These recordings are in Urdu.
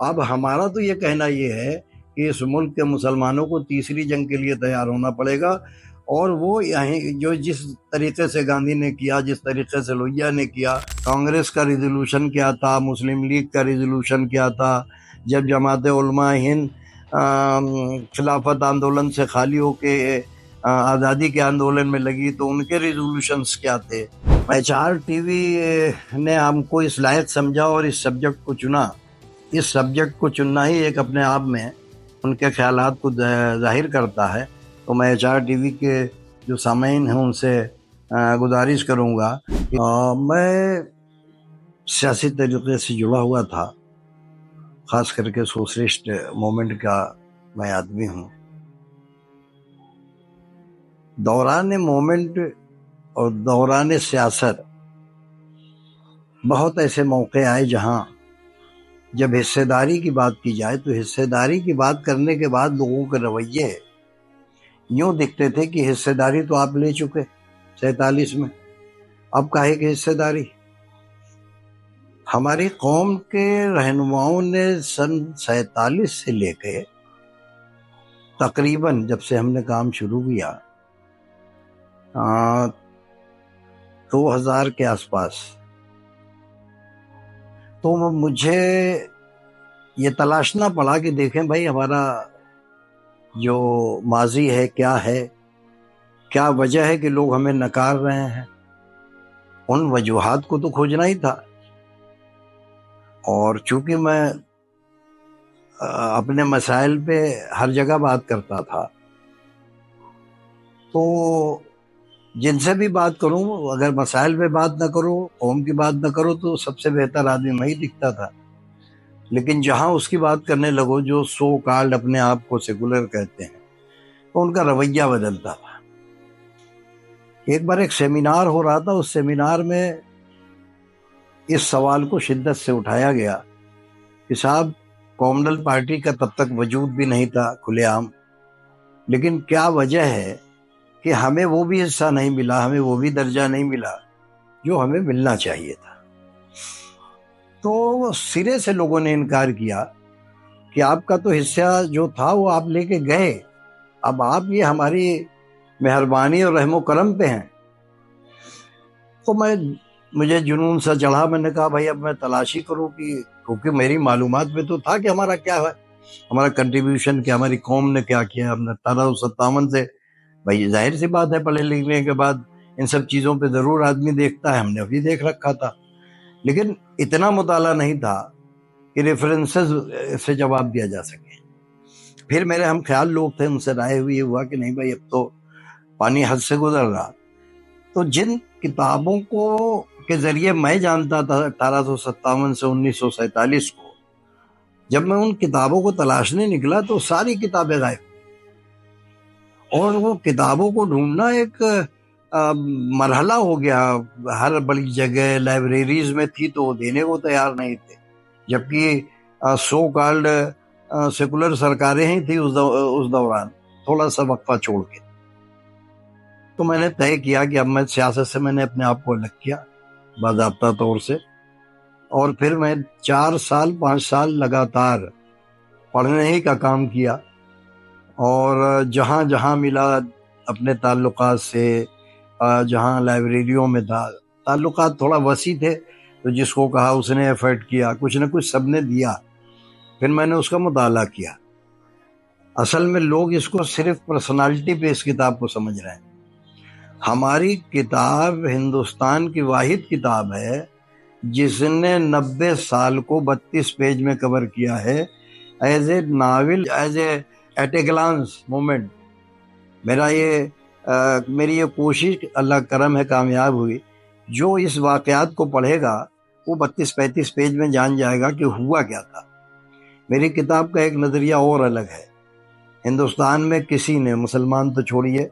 اب ہمارا تو یہ کہنا یہ ہے کہ اس ملک کے مسلمانوں کو تیسری جنگ کے لیے تیار ہونا پڑے گا، اور وہ یہیں جو جس طریقے سے گاندھی نے کیا، جس طریقے سے لوہیا نے کیا، کانگریس کا ریزولوشن کیا تھا، مسلم لیگ کا ریزولوشن کیا تھا، جب جماعت علماء ہند خلافت آندولن سے خالی ہو کے آزادی کے آندولن میں لگی تو ان کے ریزولوشنز کیا تھے۔ HR ٹی وی نے ہم کو اس لائق سمجھا اور اس سبجیکٹ کو چنا۔ اس سبجیکٹ کو چننا ہی ایک اپنے آپ میں ان کے خیالات کو ظاہر کرتا ہے۔ تو میں HR ٹی وی کے جو سامعین ہیں ان سے گزارش کروں گا، میں سیاسی طریقے سے جڑا ہوا تھا، خاص کر کے سوشلسٹ موومنٹ کا میں آدمی ہوں۔ دوران موومنٹ اور دوران سیاست بہت ایسے موقع آئے جہاں جب حصے داری کی بات کی جائے تو حصے داری کی بات کرنے کے بعد لوگوں کے رویے یوں دکھتے تھے کہ حصے داری تو آپ لے چکے 47 میں، اب کاہے کی حصے داری۔ ہماری قوم کے رہنماؤں نے سن 47 سے لے کے تقریباً جب سے ہم نے کام شروع کیا 2000 کے آس پاس، تو مجھے یہ تلاشنا پڑا کہ دیکھیں بھائی ہمارا جو ماضی ہے کیا وجہ ہے کہ لوگ ہمیں نکار رہے ہیں۔ ان وجوہات کو تو کھوجنا ہی تھا، اور چونکہ میں اپنے مسائل پہ ہر جگہ بات کرتا تھا تو جن سے بھی بات کروں، اگر مسائل پہ بات نہ کروں، قوم کی بات نہ کروں، تو سب سے بہتر آدمی میں ہی دکھتا تھا۔ لیکن جہاں اس کی بات کرنے لگو جو سو کالڈ اپنے آپ کو سیکولر کہتے ہیں، تو ان کا رویہ بدلتا تھا۔ ایک بار ایک سیمینار ہو رہا تھا، اس سیمینار میں اس سوال کو شدت سے اٹھایا گیا کہ صاحب کامنل پارٹی کا تب تک وجود بھی نہیں تھا کھلے عام، لیکن کیا وجہ ہے کہ ہمیں وہ بھی حصہ نہیں ملا، ہمیں وہ بھی درجہ نہیں ملا جو ہمیں ملنا چاہیے تھا۔ تو سرے سے لوگوں نے انکار کیا کہ آپ کا تو حصہ جو تھا وہ آپ لے کے گئے، اب آپ یہ ہماری مہربانی اور رحم و کرم پہ ہیں۔ تو مجھے جنون سا چڑھا، میں نے کہا بھائی اب میں تلاشی کروں کہ کیونکہ میری معلومات میں تو تھا کہ ہمارا کیا ہے، ہمارا کنٹریبیوشن کیا، ہماری قوم نے کیا کیا۔ ہم نے 1857 سے، بھائی ظاہر سی بات ہے پڑھے لکھنے کے بعد ان سب چیزوں پہ ضرور آدمی دیکھتا ہے، ہم نے ابھی دیکھ رکھا تھا، لیکن اتنا مطالعہ نہیں تھا کہ ریفرنسز سے جواب دیا جا سکے۔ پھر میرے ہم خیال لوگ تھے، ان سے رائے ہوئی ہوا کہ نہیں بھائی اب تو پانی حد سے گزر رہا۔ تو جن کتابوں کو کے ذریعے میں جانتا تھا 1857 سے 1947 کو، جب میں ان کتابوں کو تلاشنے نکلا تو ساری کتابیں غائب، اور وہ کتابوں کو ڈھونڈنا ایک مرحلہ ہو گیا۔ ہر بڑی جگہ لائبریریز میں تھی تو وہ دینے کو تیار نہیں تھے، جبکہ سو کالڈ سیکولر سرکاریں ہی تھی اس دوران، تھوڑا سا وقفہ چھوڑ کے۔ تو میں نے طے کیا کہ اب میں سیاست سے میں نے اپنے آپ کو الگ کیا باضابطہ طور سے، اور پھر میں 5 سال لگاتار پڑھنے ہی کا کام کیا، اور جہاں جہاں ملا اپنے تعلقات سے، جہاں لائبریریوں میں تھا، تعلقات تھوڑا وسیع تھے تو جس کو کہا اس نے ایفرٹ کیا، کچھ نہ کچھ سب نے دیا، پھر میں نے اس کا مطالعہ کیا۔ اصل میں لوگ اس کو صرف پرسنالٹی پہ اس کتاب کو سمجھ رہے ہیں۔ ہماری کتاب ہندوستان کی واحد کتاب ہے جس نے 90 سال کو 32 پیج میں کور کیا ہے، as a novel, as a at a glance moment. میری یہ کوشش اللہ کرم ہے کامیاب ہوئی۔ جو اس واقعات کو پڑھے گا وہ 32-35 پیج میں جان جائے گا کہ ہوا کیا تھا۔ میری کتاب کا ایک نظریہ اور الگ ہے۔ ہندوستان میں کسی نے، مسلمان تو چھوڑیے،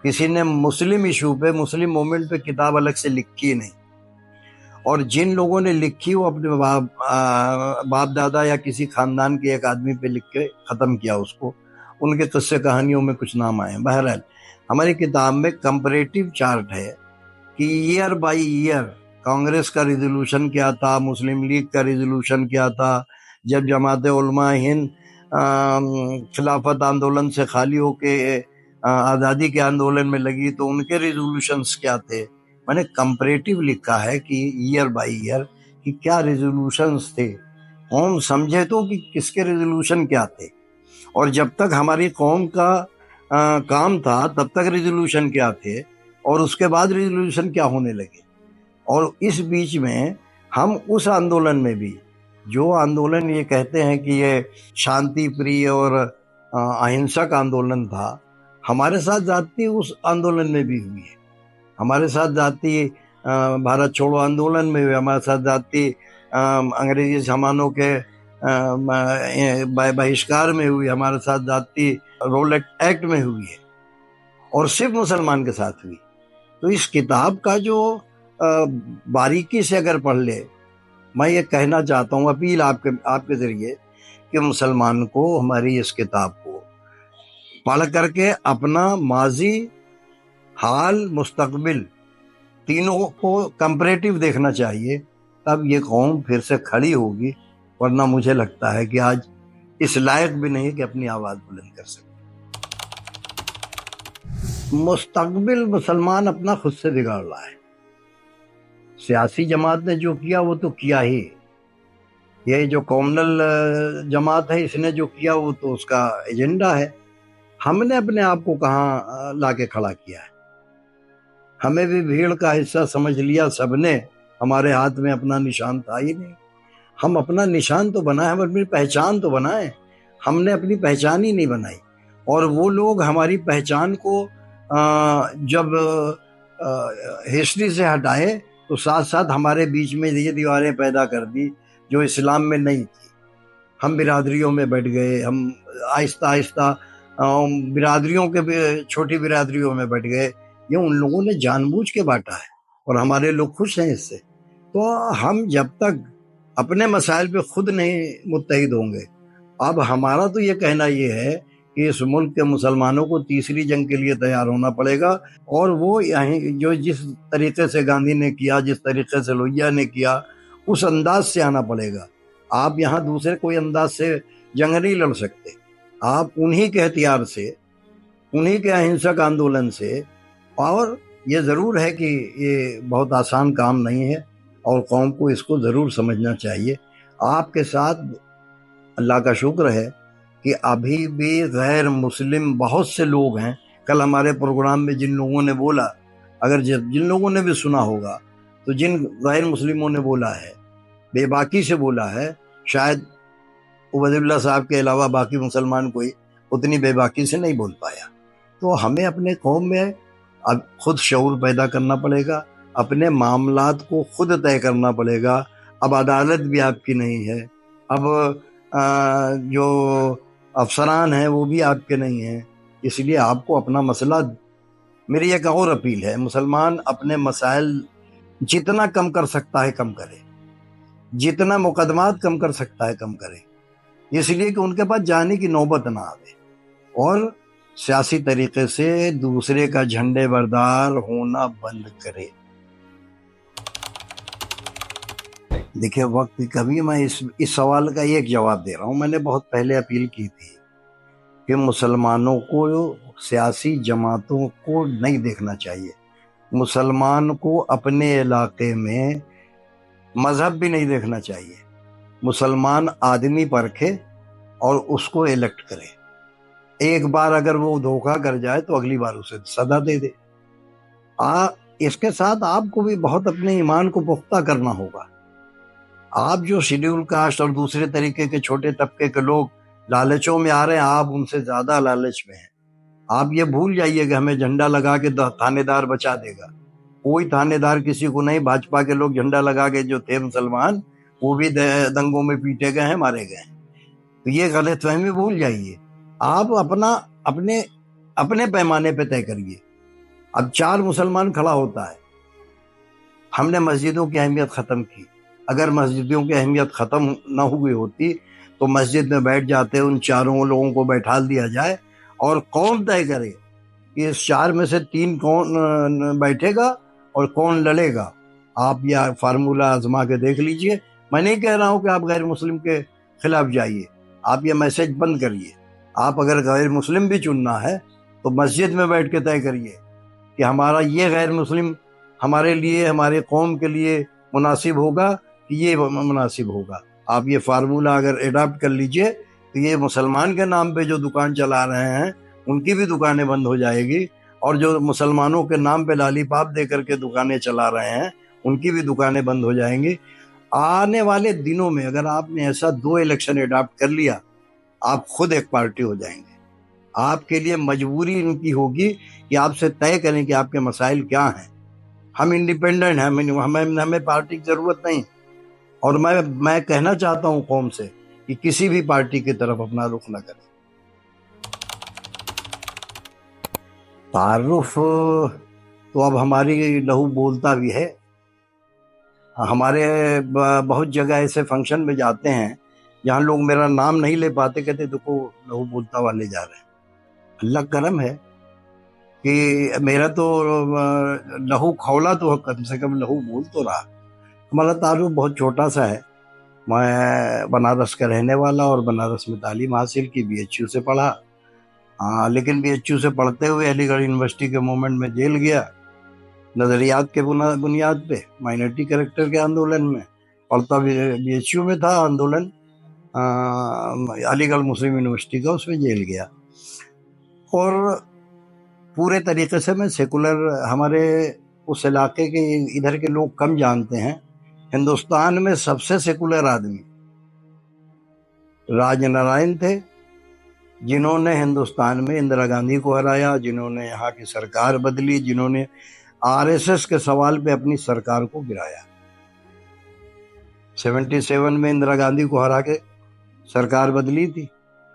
کسی نے مسلم ایشو پہ، مسلم مومنٹ پہ کتاب الگ سے لکھی نہیں، اور جن لوگوں نے لکھی وہ اپنے باپ دادا یا کسی خاندان کے ایک آدمی پہ لکھ کے ختم کیا اس کو، ان کے قصے کہانیوں میں کچھ نام آئے۔ بہرحال ہماری کتاب میں کمپریٹیو چارٹ ہے کہ ایئر بائی ایئر کانگریس کا ریزولوشن کیا تھا، مسلم لیگ کا ریزولوشن کیا تھا، جب جماعت علماء ہند خلافت آندولن سے خالی ہو کے آزادی کے آندولن میں لگی تو ان کے ریزولوشنز کیا تھے. میں نے کمپریٹیو لکھا ہے کہ ایئر بائی ایئر کہ کیا ریزولوشنز تھے، قوم سمجھے تو کہ کس کے ریزولوشن کیا تھے، اور جب تک ہماری قوم کا کام تھا تب تک ریزولوشن کیا تھے، اور اس کے بعد ریزولوشن کیا ہونے لگے. اور اس بیچ میں ہم اس آندولن میں بھی، جو آندولن یہ کہتے ہیں کہ یہ شانتی پری اور اہنسک آندولن تھا، ہمارے ساتھ زیادتی اس آندولن میں بھی ہوئی ہے. ہمارے ساتھ زیادتی بھارت چھوڑو آندولن میں ہوئی، ہمارے ساتھ زیادتی انگریزی سامانوں کے بہشکار میں ہوئی، ہمارے ساتھ زیادتی رولٹ ایکٹ میں ہوئی ہے، اور صرف مسلمان کے ساتھ ہوئی. تو اس کتاب کا جو باریکی سے اگر پڑھ لے، میں یہ کہنا چاہتا ہوں، اپیل آپ کے ذریعے، کہ مسلمان کو ہماری اس کتاب کو پڑھ کر کے اپنا ماضی، حال، مستقبل تینوں کو کمپریٹیو دیکھنا چاہیے. تب یہ قوم پھر سے کھڑی ہوگی، ورنہ مجھے لگتا ہے کہ آج اس لائق بھی نہیں کہ اپنی آواز بلند کر سکے. مستقبل مسلمان اپنا خود سے بگاڑ رہا ہے. سیاسی جماعت نے جو کیا وہ تو کیا ہی، یہ جو کامنل جماعت ہے اس نے جو کیا وہ تو اس کا ایجنڈا ہے. ہم نے اپنے آپ کو کہاں لا کے کھڑا کیا ہے؟ ہمیں بھی بھیڑ کا حصہ سمجھ لیا سب نے، ہمارے ہاتھ میں اپنا نشان تھا ہی نہیں. ہم اپنا نشان تو بنائیں، ہم اپنی پہچان تو بنائیں. ہم نے اپنی پہچان ہی نہیں بنائی، اور وہ لوگ ہماری پہچان کو جب ہسٹری سے ہٹائے تو ساتھ ساتھ ہمارے بیچ میں یہ دیواریں پیدا کر دی جو اسلام میں نہیں تھی. ہم برادریوں میں بیٹھ گئے، ہم آہستہ آہستہ برادریوں کے چھوٹی برادریوں میں بیٹھ گئے. یہ ان لوگوں نے جان بوجھ کے بانٹا ہے، اور ہمارے لوگ خوش ہیں اس سے. تو ہم جب تک اپنے مسائل پہ خود نہیں متحد ہوں گے، اب ہمارا تو یہ کہنا یہ ہے کہ اس ملک کے مسلمانوں کو تیسری جنگ کے لیے تیار ہونا پڑے گا، اور وہ جو جس طریقے سے گاندھی نے کیا، جس طریقے سے لوہیا نے کیا، اس انداز سے آنا پڑے گا. آپ یہاں دوسرے کوئی انداز سے جنگ نہیں لڑ سکتے. آپ انہی کے ہتھیار سے، انہی کے اہنسک آندولن سے. اور یہ ضرور ہے کہ یہ بہت آسان کام نہیں ہے، اور قوم کو اس کو ضرور سمجھنا چاہیے. آپ کے ساتھ اللہ کا شکر ہے کہ ابھی بھی غیر مسلم بہت سے لوگ ہیں. کل ہمارے پروگرام میں جن لوگوں نے بولا، اگر جن لوگوں نے بھی سنا ہوگا، تو جن غیر مسلموں نے بولا ہے، بے باکی سے بولا ہے، شاید عبید اللہ صاحب کے علاوہ باقی مسلمان کوئی اتنی بے باکی سے نہیں بول پایا. تو ہمیں اپنے قوم میں اب خود شعور پیدا کرنا پڑے گا، اپنے معاملات کو خود طے کرنا پڑے گا. اب عدالت بھی آپ کی نہیں ہے، اب جو افسران ہیں وہ بھی آپ کے نہیں ہیں. اس لیے آپ کو اپنا مسئلہ، میری ایک اور اپیل ہے، مسلمان اپنے مسائل جتنا کم کر سکتا ہے کم کرے، جتنا مقدمات کم کر سکتا ہے کم کرے، اس لیے کہ ان کے پاس جانے کی نوبت نہ آئے، اور سیاسی طریقے سے دوسرے کا جھنڈے بردار ہونا بند کرے. دیکھیں وقت کبھی میں اس سوال کا ایک جواب دے رہا ہوں. میں نے بہت پہلے اپیل کی تھی کہ مسلمانوں کو سیاسی جماعتوں کو نہیں دیکھنا چاہیے. مسلمان کو اپنے علاقے میں مذہب بھی نہیں دیکھنا چاہیے. مسلمان آدمی پرکھے اور اس کو الیکٹ کرے. ایک بار اگر وہ دھوکہ کر جائے تو اگلی بار اسے سزا دے دے. اس کے ساتھ آپ کو بھی بہت اپنے ایمان کو پختہ کرنا ہوگا. آپ جو شیڈیول کاسٹ اور دوسرے طریقے کے چھوٹے طبقے کے لوگ لالچوں میں آ رہے ہیں، آپ ان سے زیادہ لالچ میں ہیں. آپ یہ بھول جائیے کہ ہمیں جھنڈا لگا کے تھانے دار بچا دے گا. کوئی تھانے دار کسی کو نہیں. بھاجپا کے لوگ جھنڈا لگا کے جو تھے مسلمان، وہ بھی دنگوں میں پیٹے گئے ہیں، مارے گئے ہیں. تو یہ غلط فہمی بھول جائیے. آپ اپنے پیمانے پہ طے کریے. اب 4 مسلمان کھڑا ہوتا ہے. ہم نے مسجدوں کی اہمیت ختم کی. اگر مسجدوں کی اہمیت ختم نہ ہوئی ہوتی تو مسجد میں بیٹھ جاتے، ان 4 لوگوں کو بیٹھال دیا جائے اور قوم طے کرے کہ اس 4 میں سے 3 کون بیٹھے گا اور کون لڑے گا. آپ یہ فارمولہ آزما کے دیکھ لیجئے. میں نہیں کہہ رہا ہوں کہ آپ غیر مسلم کے خلاف جائیے. آپ یہ میسج بند کریے. آپ اگر غیر مسلم بھی چننا ہے تو مسجد میں بیٹھ کے طے کریے کہ ہمارا یہ غیر مسلم ہمارے لیے، ہمارے قوم کے لیے مناسب ہوگا کہ یہ مناسب ہوگا. آپ یہ فارمولہ اگر ایڈاپٹ کر لیجئے تو یہ مسلمان کے نام پہ جو دکان چلا رہے ہیں ان کی بھی دکانیں بند ہو جائے گی، اور جو مسلمانوں کے نام پہ لالی پاپ دے کر کے دکانیں چلا رہے ہیں ان کی بھی دکانیں بند ہو جائیں گی. آنے والے دنوں میں اگر آپ نے ایسا 2 الیکشن ایڈاپٹ کر لیا، آپ خود ایک پارٹی ہو جائیں گے. آپ کے لیے مجبوری ان کی ہوگی کہ آپ سے طے کریں کہ آپ کے مسائل کیا ہیں. ہم انڈیپینڈنٹ ہیں، ہمیں پارٹی کی ضرورت نہیں. اور میں کہنا چاہتا ہوں قوم سے کہ کسی بھی پارٹی کی طرف اپنا رخ نہ کریں. تعارف تو اب ہماری لہو بولتا بھی ہے. ہمارے بہت جگہ ایسے فنکشن میں جاتے ہیں جہاں لوگ میرا نام نہیں لے پاتے، کہتے دیکھو لہو بولتا والے جا رہے ہیں. اللہ کرم ہے کہ میرا تو لہو کھولا تو کم سے کم لہو بول تو رہا. ہمارا تعارف بہت چھوٹا سا ہے. میں بنارس کا رہنے والا اور بنارس میں تعلیم حاصل کی، بی ایچ یو سے پڑھا. لیکن بی ایچ یو سے پڑھتے ہوئے علی گڑھ یونیورسٹی کے مومنٹ میں جیل گیا، نظریات کے بنیاد پہ مائنرٹی کریکٹر کے آندولن میں. پڑھتا بی ایچ یو میں تھا، آندولن علی گڑھ مسلم یونیورسٹی کا، اس میں جیل گیا. اور پورے طریقے سے میں سیکولر، ہمارے اس علاقے کے ادھر کے لوگ کم جانتے ہیں، ہندوستان میں سب سے سیکولر آدمی راج نارائن تھے، جنہوں نے ہندوستان میں اندرا گاندھی کو ہرایا، جنہوں نے یہاں کی سرکار بدلی، جنہوں نے آر ایس ایس کے سوال پہ اپنی سرکار کو گرایا. 77 میں اندرا گاندھی کو ہرا کے سرکار بدلی تھی،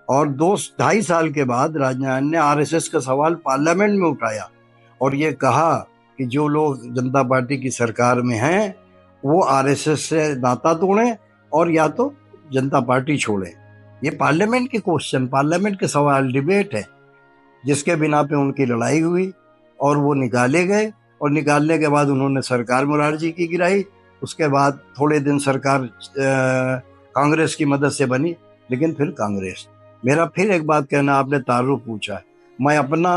اور 2-2.5 سال کے بعد راج نارائن نے آر ایس ایس کا سوال پارلیمنٹ میں اٹھایا اور یہ کہا کہ جو لوگ جنتا پارٹی کی سرکار میں ہیں وہ آر ایس ایس سے ناطا توڑیں اور یا تو جنتا پارٹی چھوڑیں. یہ پارلیمنٹ کے کوشچن، پارلیمنٹ کے سوال، ڈیبیٹ ہے، جس کے بنا پہ ان کی لڑائی ہوئی اور وہ نکالے گئے. اور نکالنے کے بعد انہوں نے سرکار مرارجی کی گرائی. اس کے بعد تھوڑے دن سرکار کانگریس کی مدد سے بنی، لیکن پھر کانگریس. میرا پھر ایک بات کہنا، آپ نے تعارف پوچھا، میں اپنا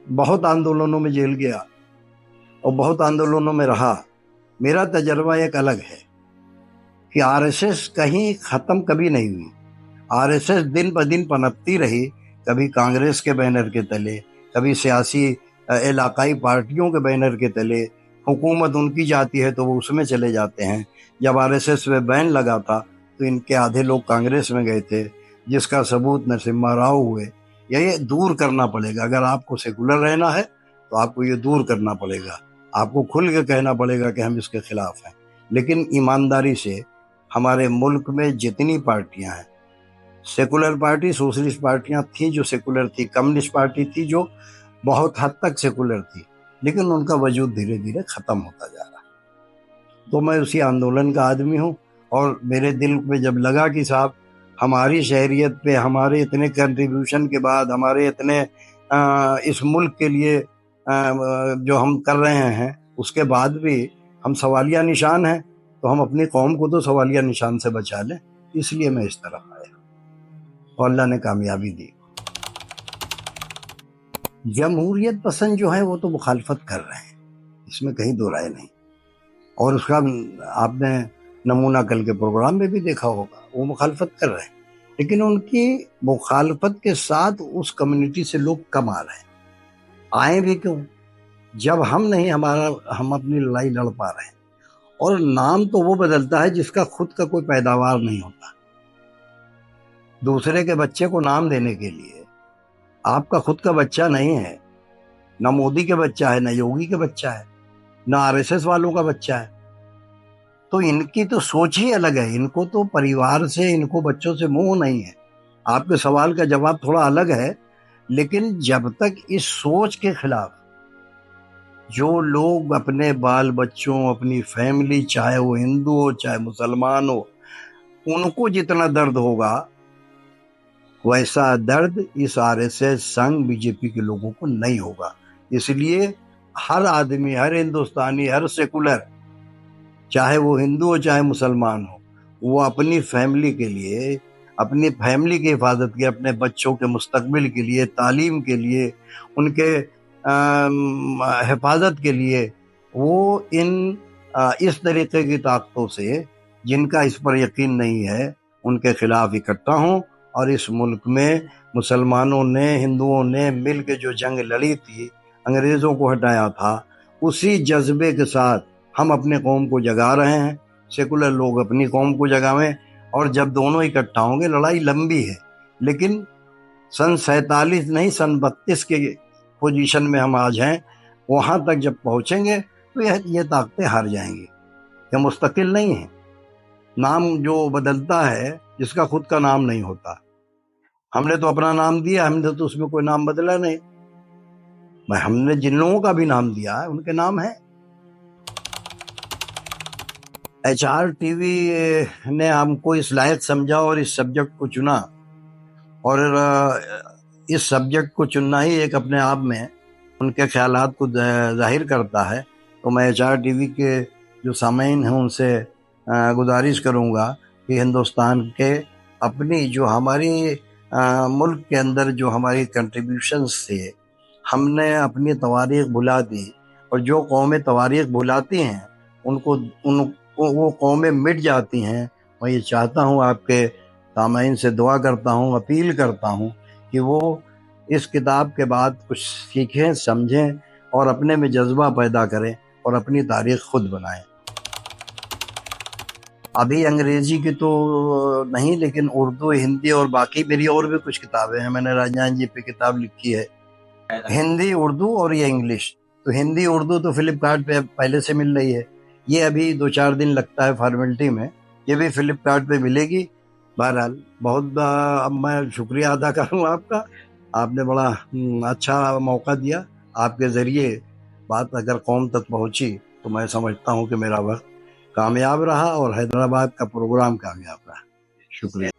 بہت آندولنوں میں جیل گیا اور بہت آندولنوں میں رہا. میرا تجربہ ایک الگ ہے کہ آر ایس ایس کہیں ختم کبھی نہیں ہوئی. آر ایس ایس دن بہ دن پنپتی رہی، کبھی کانگریس کے بینر کے تلے، کبھی سیاسی علاقائی پارٹیوں کے بینر کے تلے. حکومت ان کی جاتی ہے تو وہ اس میں چلے جاتے ہیں. جب آر ایس ایس میں بین لگا تھا تو ان کے آدھے لوگ کانگریس میں گئے تھے، جس کا ثبوت نرسمہا راؤ ہوئے. یہ دور کرنا پڑے گا. اگر آپ کو سیکولر رہنا ہے تو آپ کو یہ دور کرنا پڑے گا. آپ کو کھل کے کہنا پڑے گا کہ ہم اس کے خلاف ہیں. لیکن ایمانداری سے ہمارے ملک میں جتنی پارٹیاں ہیں، سیکولر پارٹی، سوشلسٹ پارٹیاں تھیں جو سیکولر تھی، کمیونسٹ پارٹی تھی جو بہت حد تک سیکولر تھی، لیکن ان کا وجود دھیرے دھیرے ختم ہوتا جا رہا. تو میں اسی آندولن کا آدمی ہوں، اور میرے دل میں جب لگا کہ صاحب ہماری شہریت پہ، ہمارے اتنے کنٹریبیوشن کے بعد، ہمارے اتنے اس ملک کے لیے جو ہم کر رہے ہیں، اس کے بعد بھی ہم سوالیہ نشان ہیں، تو ہم اپنی قوم کو تو سوالیہ نشان سے بچا لیں. اس لیے میں اس طرف آیا اور اللہ نے کامیابی دی. جمہوریت پسند جو ہے وہ تو مخالفت کر رہے ہیں، اس میں کہیں دو رائے نہیں. اور اس کا آپ نے نمونہ کل کے پروگرام میں بھی دیکھا ہوگا، وہ مخالفت کر رہے ہیں. لیکن ان کی مخالفت کے ساتھ اس کمیونٹی سے لوگ کم آ رہے ہیں. آئیں بھی کیوں جب ہم نہیں، ہم اپنی لڑائی لڑ پا رہے ہیں. اور نام تو وہ بدلتا ہے جس کا خود کا کوئی پیداوار نہیں ہوتا. دوسرے کے بچے کو نام دینے کے لیے آپ کا خود کا بچہ نہیں ہے، نہ مودی کے بچہ ہے، نہ یوگی کے بچہ ہے، نہ آر ایس ایس والوں کا بچہ ہے. تو ان کی تو سوچ ہی الگ ہے. ان کو تو پریوار سے، ان کو بچوں سے منہ نہیں ہے. آپ کے سوال کا جواب تھوڑا الگ ہے، لیکن جب تک اس سوچ کے خلاف جو لوگ اپنے بال بچوں، اپنی فیملی، چاہے وہ ہندو ہو چاہے مسلمان ہو، ان کو جتنا درد ہوگا ویسا درد اس R S S, Sangh, B J P کے لوگوں کو نہیں ہوگا. اس لیے ہر آدمی، ہر ہندوستانی، ہر سیکولر، چاہے وہ ہندو ہو چاہے مسلمان ہو، وہ اپنی فیملی کے لیے، اپنی فیملی کی حفاظت کے، اپنے بچوں کے مستقبل کے لیے، تعلیم کے لیے، ان کے حفاظت کے لیے وہ اس طریقے کی طاقتوں سے جن کا اس پر یقین نہیں ہے ان کے خلاف اکٹھا ہوں، اور اس ملک میں مسلمانوں نے، ہندوؤں نے مل کے جو جنگ لڑی تھی، انگریزوں کو ہٹایا تھا، اسی جذبے کے ساتھ ہم اپنے قوم کو جگا رہے ہیں، سیکولر لوگ اپنی قوم کو جگاویں، اور جب دونوں اکٹھا ہوں گے لڑائی لمبی ہے، لیکن سن 47 نہیں، سن 32 کے پوزیشن میں ہم آج ہیں، وہاں تک جب پہنچیں گے تو یہ طاقتیں ہار جائیں گی، یہ مستقل نہیں ہیں۔ نام جو بدلتا ہے جس کا خود کا نام نہیں ہوتا، ہم نے تو اپنا نام دیا، ہم نے تو اس میں کوئی نام بدلا نہیں، ہم نے جن لوگوں کا بھی نام دیا ہے ان کے نام ہیں۔ HRTV نے ہم کو اس لائق سمجھا اور اس سبجیکٹ کو چنا، اور اس سبجیکٹ کو چننا ہی ایک اپنے آپ میں ان کے خیالات کو ظاہر کرتا ہے۔ تو میں HRTV کے جو سامعین ہیں ان سے گزارش کروں گا کہ ہندوستان کے اپنی جو ہماری ملک کے اندر جو ہماری کنٹریبیوشنز تھے، ہم نے اپنی تواریخ بھلا دی، اور جو قومیں تواریخ بھلاتی ہیں وہ قومیں مٹ جاتی ہیں۔ میں یہ چاہتا ہوں، آپ کے سامعین سے دعا کرتا ہوں، اپیل کرتا ہوں کہ وہ اس کتاب کے بعد کچھ سیکھیں، سمجھیں، اور اپنے میں جذبہ پیدا کریں اور اپنی تاریخ خود بنائیں۔ ابھی انگریزی کی تو نہیں، لیکن اردو، ہندی اور باقی میری اور بھی کچھ کتابیں ہیں۔ میں نے راجان جی پہ کتاب لکھی ہے، ہندی، اردو اور یہ انگلش۔ تو ہندی اردو تو فلپکارٹ پہ پہلے سے مل رہی ہے، یہ ابھی 2-4 دن لگتا ہے فارمیلٹی میں، یہ بھی فلپکارٹ پہ ملے گی۔ بہرحال بہت اب میں شکریہ ادا کروں آپ کا، آپ نے بڑا اچھا موقع دیا، آپ کے ذریعے بات اگر قوم تک پہنچی تو میں سمجھتا ہوں کہ میرا وقت کامیاب رہا اور حیدرآباد کا پروگرام کامیاب رہا۔ شکریہ۔